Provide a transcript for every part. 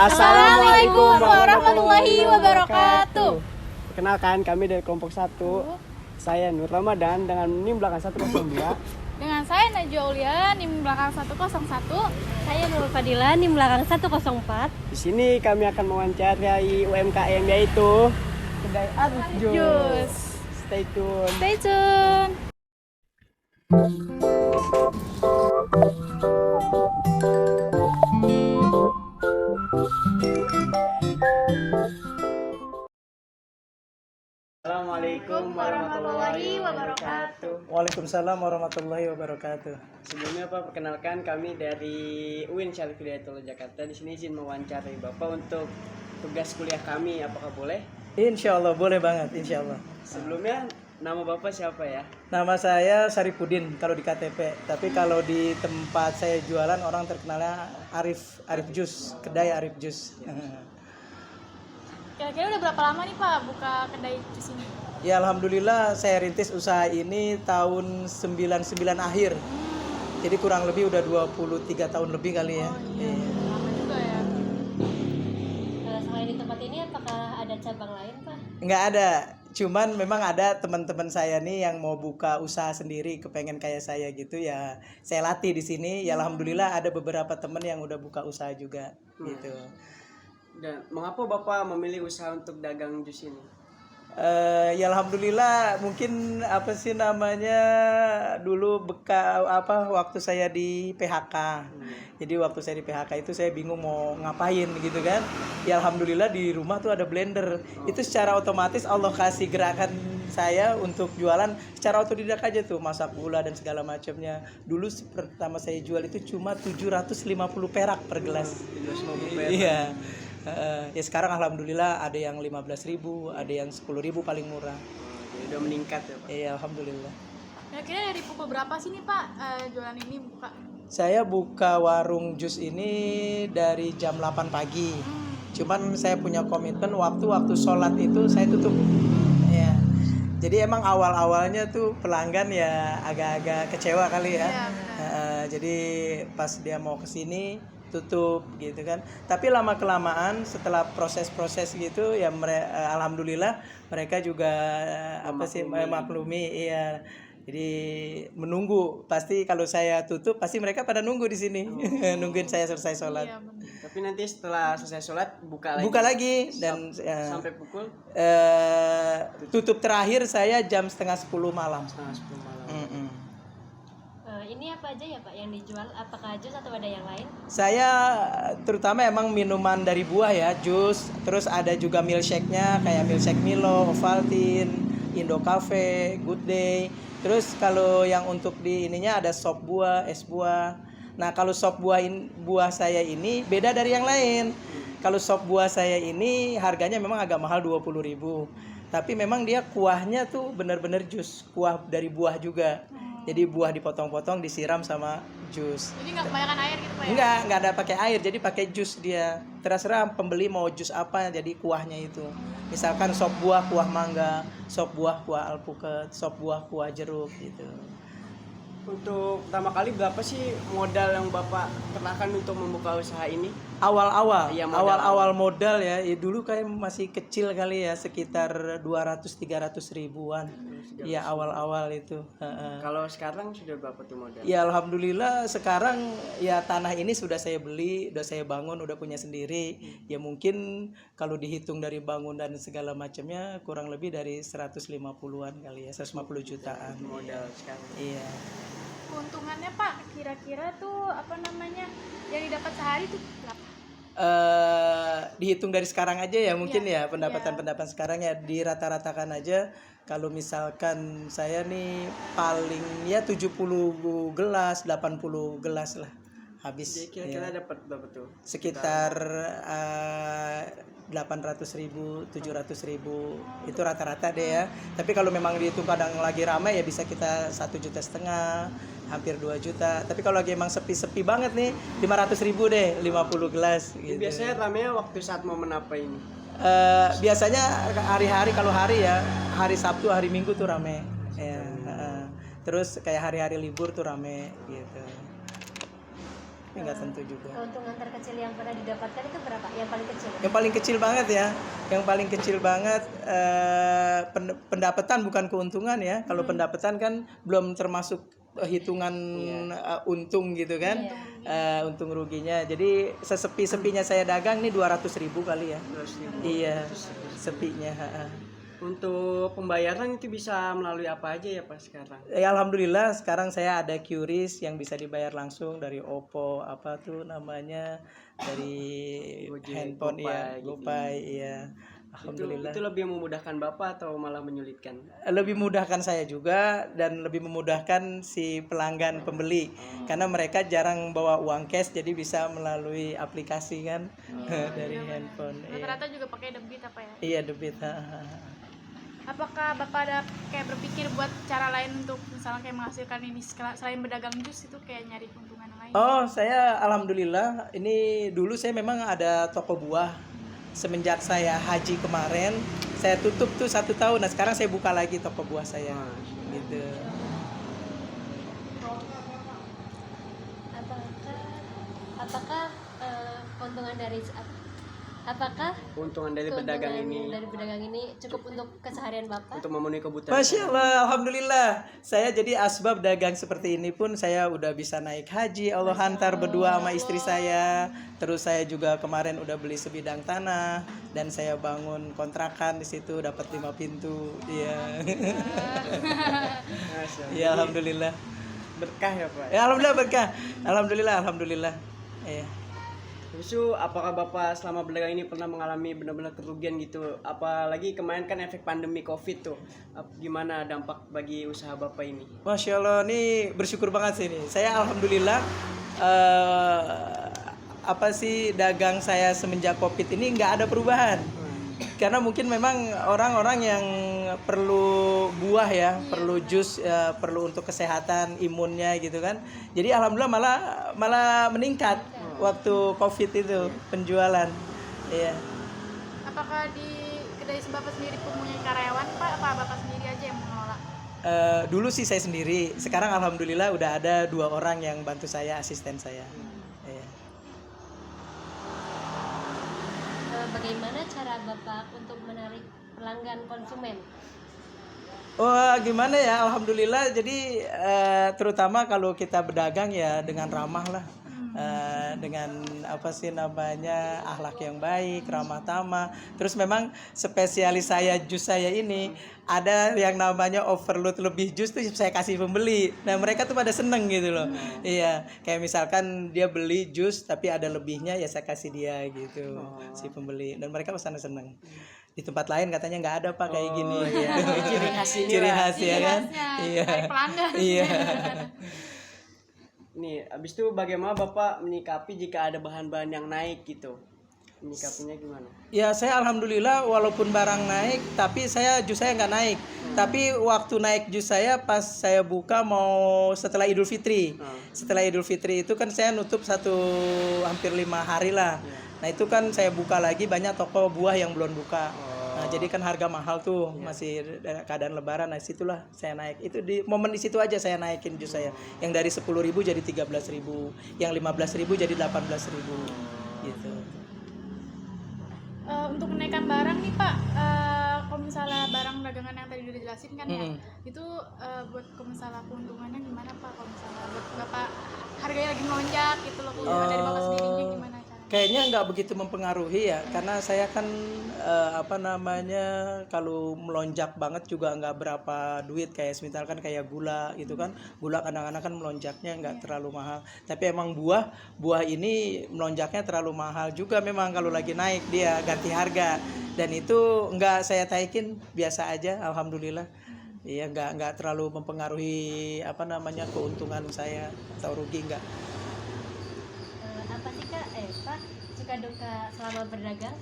Assalamualaikum warahmatullahi wabarakatuh. Perkenalkan, kami dari kelompok 1. Saya Nur Ramadan dengan NIM belakang 102. Dengan saya Najwa Aulia, NIM belakang 101. Saya Nur Fadila, NIM belakang 104. Di sini kami akan mewawancarai UMKM yaitu Kedai Arif Jus. Stay tune. Stay tune. Assalamualaikum warahmatullahi wabarakatuh. Waalaikumsalam warahmatullahi wabarakatuh. Sebelumnya Pak, perkenalkan kami dari UIN Syarif Hidayatullah Jakarta. Di sini izin mewawancarai Bapak untuk tugas kuliah kami, apakah boleh? Insya Allah boleh banget, insya Allah. Sebelumnya nama Bapak siapa ya? Nama saya Saripudin kalau di KTP, tapi kalau di tempat saya jualan orang terkenalnya Arif Jus, kedai Arif Jus. Kira-kira udah berapa lama nih Pak buka kedai jus ini? Ya alhamdulillah saya rintis usaha ini tahun 99 akhir. Jadi kurang lebih udah 23 tahun lebih kali ya. Lama juga ya. Kalau selain di tempat ini apakah ada cabang lain, Pak? Nggak ada, cuman memang ada teman-teman saya nih yang mau buka usaha sendiri, kepengen kayak saya gitu ya. Saya latih di sini. Ya alhamdulillah ada beberapa teman yang udah buka usaha juga gitu. Dan mengapa Bapak memilih usaha untuk dagang jus ini? Ya alhamdulillah mungkin apa sih namanya dulu waktu saya di PHK. Jadi waktu saya di PHK itu saya bingung mau ngapain gitu kan. Ya alhamdulillah di rumah tuh ada blender. Itu secara otomatis Allah kasih gerakan saya untuk jualan secara otodidak aja tuh, masak gula dan segala macamnya. Dulu pertama saya jual itu cuma 750 perak per gelas. 750 perak. Iya. Ya sekarang alhamdulillah ada yang 15.000, ada yang 10.000 paling murah. Jadi udah meningkat ya Pak? Iya alhamdulillah. Kira-kira dari pukul berapa sih nih Pak jualan ini buka? Saya buka warung jus ini dari jam 8 pagi. Cuman saya punya komitmen waktu sholat itu saya tutup. Ya. Jadi emang awal-awalnya tuh pelanggan ya agak-agak kecewa kali ya. Iya, benar. Jadi pas dia mau kesini tutup gitu kan. Tapi lama kelamaan setelah proses-proses gitu ya alhamdulillah mereka juga maklumi iya. Jadi menunggu, pasti kalau saya tutup pasti mereka pada nunggu di sini. Nungguin saya selesai sholat. Iya, benar. Tapi nanti setelah selesai sholat buka lagi. Buka lagi dan sampai pukul tutup terakhir saya jam 9:30 malam. 9:30 malam. Ini apa aja ya Pak yang dijual? Apakah jus atau ada yang lain? Saya terutama emang minuman dari buah ya, jus. Terus ada juga milkshake-nya kayak milkshake Milo, Ovaltine, Indo Cafe, Good Day. Terus kalau yang untuk di ininya ada sop buah, es buah. Nah kalau sop buah saya ini beda dari yang lain. Kalau sop buah saya ini harganya memang agak mahal 20.000. Tapi memang dia kuahnya tuh benar-benar jus, kuah dari buah juga. Jadi buah dipotong-potong disiram sama jus. Jadi nggak kebanyakan air gitu Pak ya? Enggak ada pakai air, jadi pakai jus dia. Terserah pembeli mau jus apa, jadi kuahnya itu. Misalkan sop buah kuah mangga, sop buah kuah alpukat, sop buah kuah jeruk gitu. Untuk pertama kali berapa sih modal yang Bapak kenakan untuk membuka usaha ini? Awal-awal, Iya, awal-awal modal ya, dulu kayak masih kecil kali ya, sekitar 200-300 ribuan. Iya awal-awal itu. Kalau sekarang sudah berapa tuh modal? Ya alhamdulillah sekarang ya tanah ini sudah saya beli, sudah saya bangun, udah punya sendiri. Ya mungkin kalau dihitung dari bangun dan segala macamnya kurang lebih dari 150-an kali ya, 150 jutaan. Modal sekarang. Iya. Keuntungannya Pak kira-kira tuh apa namanya yang didapat sehari tuh berapa? Dihitung dari sekarang aja ya mungkin Iya, ya pendapatan sekarang ya dirata-ratakan aja. Kalau misalkan saya nih paling ya 70 gelas, 80 gelas lah habis. Jadi kira-kira ya. dapat berapa tuh? Sekitar 800.000, 700.000 itu rata-rata deh ya. Tapi kalau memang dihitung kadang lagi ramai ya bisa kita 1,5 juta, hampir 2 juta. Tapi kalau lagi emang sepi-sepi banget nih 500.000 deh, 50 gelas gitu. Biasanya ramenya waktu saat momen apa ini? Biasanya hari-hari, kalau hari ya hari Sabtu, hari Minggu tuh rame ya. Terus kayak hari-hari libur tuh rame gitu. nggak tentu juga. Keuntungan terkecil yang pernah didapatkan itu berapa? Yang paling kecil? Yang paling kecil banget ya, yang paling kecil banget pendapatan bukan keuntungan ya. Kalau pendapatan kan belum termasuk hitungan untung gitu kan, untung ruginya. Jadi sesepi-sepinya saya dagang nih 200.000 kali ya. 200.000. Iya, sepinya. Untuk pembayaran itu bisa melalui apa aja ya Pak sekarang? Ya, alhamdulillah sekarang saya ada QRIS yang bisa dibayar langsung dari Oppo apa tuh namanya, dari Gojek, handphone GoPay ya, gitu. GoPay iya. Alhamdulillah. Itu lebih memudahkan Bapak atau malah menyulitkan? Lebih memudahkan saya juga dan lebih memudahkan si pelanggan pembeli karena mereka jarang bawa uang cash, jadi bisa melalui aplikasi kan dari handphone. Iya. Rata-rata juga pakai debit apa ya? Iya, debit. Apakah Bapak ada kayak berpikir buat cara lain untuk misalnya kayak menghasilkan ini selain berdagang jus itu kayak nyari keuntungan lain? Oh, saya alhamdulillah ini dulu saya memang ada toko buah. Semenjak saya haji kemarin, saya tutup tuh 1 tahun. Nah, sekarang saya buka lagi toko buah saya. Gitu. Apakah keuntungan dari Keuntungan dari keuntungan berdagang ini cukup untuk keseharian Bapak? untuk memenuhi kebutuhan. Masya Allah, alhamdulillah. Saya jadi asbab dagang seperti ini pun saya udah bisa naik haji. Allah hantar berdua sama istri saya. Terus saya juga kemarin udah beli sebidang tanah dan saya bangun kontrakan di situ, dapat 5 pintu. Iya. Masya Allah. Iya, alhamdulillah. Berkah ya Pak. Ya, alhamdulillah berkah. Alhamdulillah. Iya. Terus apakah Bapak selama berdagang ini pernah mengalami benar-benar kerugian gitu? Apalagi kemarin kan efek pandemi COVID tuh. Gimana dampak bagi usaha Bapak ini? Masya Allah, nih bersyukur banget sih ini. Saya alhamdulillah dagang saya semenjak COVID ini nggak ada perubahan. Karena mungkin memang orang-orang yang perlu buah ya, perlu jus, perlu untuk kesehatan imunnya gitu kan. Jadi alhamdulillah malah meningkat waktu COVID itu penjualan. Iya. Apakah di kedai Bapak sendiri mempunyai karyawan Pak? Apa Bapak sendiri aja yang mengelola? Dulu sih saya sendiri. Sekarang alhamdulillah udah ada 2 orang yang bantu saya, asisten saya. Iya. Bagaimana cara Bapak untuk menarik pelanggan konsumen? Wah, gimana ya, alhamdulillah. Jadi terutama kalau kita berdagang ya dengan ramah lah. Dengan akhlak yang baik, ramah tamah. Terus memang spesialis saya jus saya ini ada yang namanya overload lebih jus tuh saya kasih pembeli. Nah, mereka tuh pada seneng gitu loh. Iya, kayak misalkan dia beli jus tapi ada lebihnya ya saya kasih dia gitu, si pembeli. Dan mereka pesan seneng. Di tempat lain katanya nggak ada Pak kayak gini. Iya. Ciri khas ini Ciri lah. khas ya kan? Iya. Cari pelanggan. Iya. Nih, abis itu bagaimana Bapak menyikapi jika ada bahan-bahan yang naik gitu? Menyikapinya gimana? Ya, saya alhamdulillah walaupun barang naik tapi jus saya nggak naik. Tapi waktu naik jus saya pas saya buka mau setelah Idul Fitri. Setelah Idul Fitri itu kan saya nutup hampir 5 hari lah. Nah, itu kan saya buka lagi, banyak toko buah yang belum buka. Nah, jadi kan harga mahal tuh, masih keadaan lebaran. Nah, situlah saya naik. Itu di momen di situ aja saya naikin jus saya. Yang dari 10.000 jadi 13.000, yang 15.000 jadi 18.000 gitu. Untuk menaikkan barang nih Pak, kalau misalnya barang dagangan yang tadi udah dijelasin kan ya, itu buat kalau misalnya keuntungannya gimana Pak? Kalau misalnya buat Bapak harganya lagi melonjak gitu loh, keuntungan dari Bapak sendirinya gimana caranya? Kayaknya nggak begitu mempengaruhi ya, karena saya kan kalau melonjak banget juga nggak berapa duit, kayak misalkan kayak gula gitu kan, gula kadang-kadang kan melonjaknya nggak terlalu mahal, tapi emang buah ini melonjaknya terlalu mahal juga memang kalau lagi naik dia ganti harga, dan itu nggak saya taikin, biasa aja alhamdulillah. Iya, nggak terlalu mempengaruhi keuntungan saya atau rugi nggak. Apa sih Kak, Pak, suka duka selama berdagang?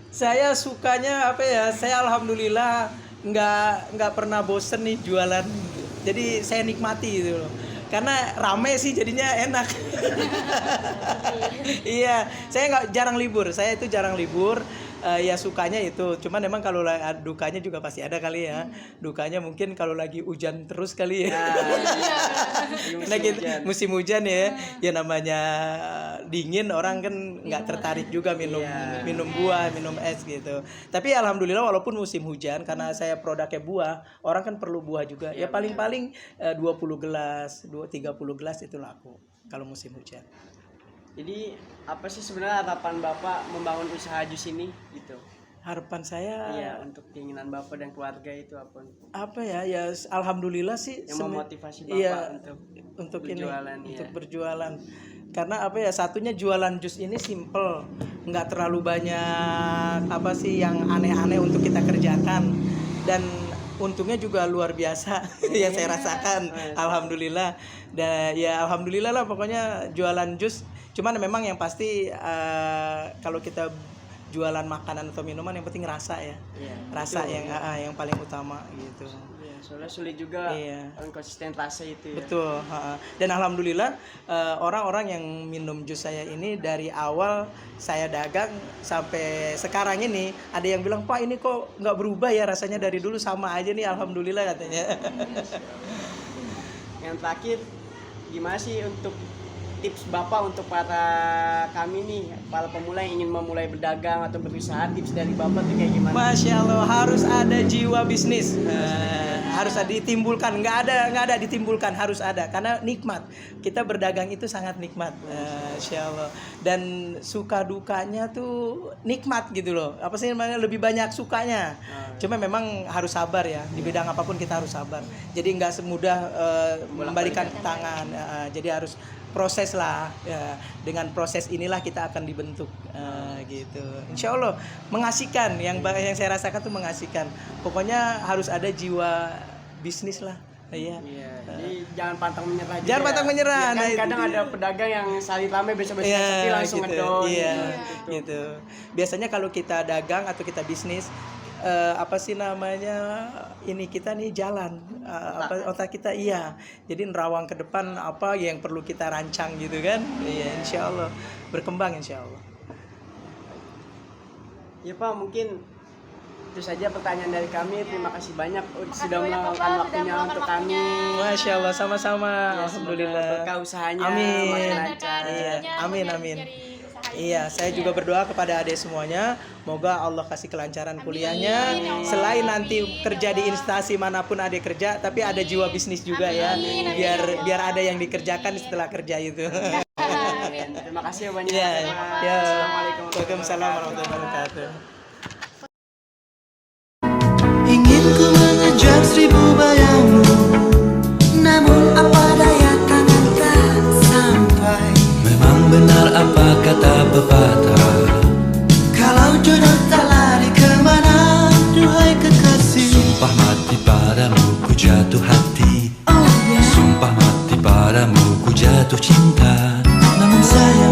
Saya sukanya saya alhamdulillah nggak pernah bosen nih jualan. Jadi saya nikmati gitu loh. Karena rame sih jadinya enak. Iya, saya jarang libur. Saya itu jarang libur. ya sukanya itu. Cuman memang kalau dukanya juga pasti ada kali ya. Dukanya mungkin kalau lagi hujan terus kali ya. Di Nah, gitu, hujan. musim hujan ya, ya namanya dingin orang kan nggak tertarik juga minum Iya. minum buah, minum es gitu. Tapi alhamdulillah walaupun musim hujan karena saya produknya buah, orang kan perlu buah juga. Ya paling-paling 20 gelas, 30 gelas itu laku kalau musim hujan. Jadi apa sih sebenarnya harapan Bapak membangun usaha jus ini gitu? Harapan saya Iya, untuk keinginan Bapak dan keluarga itu apa ya? Ya alhamdulillah sih yang memotivasi Bapak iya, untuk berjualan ini, untuk iya. berjualan. Karena apa ya? Satunya jualan jus ini simple, nggak terlalu banyak apa sih yang aneh-aneh untuk kita kerjakan dan untungnya juga luar biasa yang saya rasakan. Alhamdulillah. Dan ya alhamdulillah lah pokoknya jualan jus. Cuman memang yang pasti kalau kita jualan makanan atau minuman yang penting rasa ya. Iya, Rasa betul. yang paling utama gitu. Iya, soalnya sulit juga Iya. konsisten rasa itu ya. Betul. Dan alhamdulillah orang-orang yang minum jus saya ini dari awal saya dagang sampai sekarang ini ada yang bilang, Pak ini kok nggak berubah ya rasanya dari dulu sama aja nih, alhamdulillah katanya. Yang terakhir, gimana sih untuk tips Bapak untuk para kami nih, para pemula yang ingin memulai berdagang atau berusaha, tips dari Bapak tuh kayak gimana? Masya Allah, harus ada jiwa bisnis. Harus ada ditimbulkan, nggak ada ditimbulkan, harus ada karena nikmat. Kita berdagang itu sangat nikmat. Masya Allah. Dan suka dukanya tuh nikmat gitu loh. Apa sih namanya, lebih banyak sukanya. Cuma memang harus sabar ya, di bidang apapun kita harus sabar. Jadi nggak semudah membalikan tangan. Jadi harus proses lah ya. Dengan proses inilah kita akan dibentuk gitu. Insya Allah mengasihkan, yang saya rasakan tuh mengasihkan. Pokoknya harus ada jiwa bisnis lah. Iya. Iya, jadi jangan pantang menyerah juga. Jangan pantang menyerah. Ya, kan Nah, itu kadang dia. ada pedagang yang sehari ramai besok-besok Iya, sepi langsung gitu. ngedon. Iya, gitu. gitu. Biasanya kalau kita dagang atau kita bisnis apa sih namanya, ini kita nih jalan otak kita, iya, jadi nerawang ke depan apa yang perlu kita rancang gitu kan. Iya, insya Allah berkembang insya Allah. Ya Pak, mungkin itu saja pertanyaan dari kami. Terima kasih banyak sudah banyak, meluangkan Bapak, waktunya sudah untuk meluangkan kami. Masya Allah, sama-sama. Ya, Alhamdulillah. semoga berkah usahanya Amin. makin Lancar, lancar. Iya, tentunya amin, nyari- amin. nyari usaha ini. Iya, saya juga berdoa kepada adik semuanya, moga Allah kasih kelancaran kuliahnya. Amin, ya Allah. Selain nanti Amin, kerja ya di Allah. instansi manapun adik kerja, tapi ada jiwa bisnis juga ya, Amin, amin, biar ya Allah. biar ada yang dikerjakan setelah kerja itu. Amin. Terima kasih banyak. Iya, Pak. ya. Assalamualaikum Waalaikumsalam warahmatullahi wabarakatuh. Ingin ku mengejar 1000 bayangmu, namun apa daya tangan tak sampai. Memang benar apa kata pepatah, kalau jodoh tak lari kemana, duhai kekasih. Sumpah mati padamu ku jatuh hati, Sumpah mati padamu ku jatuh cinta, namun sayang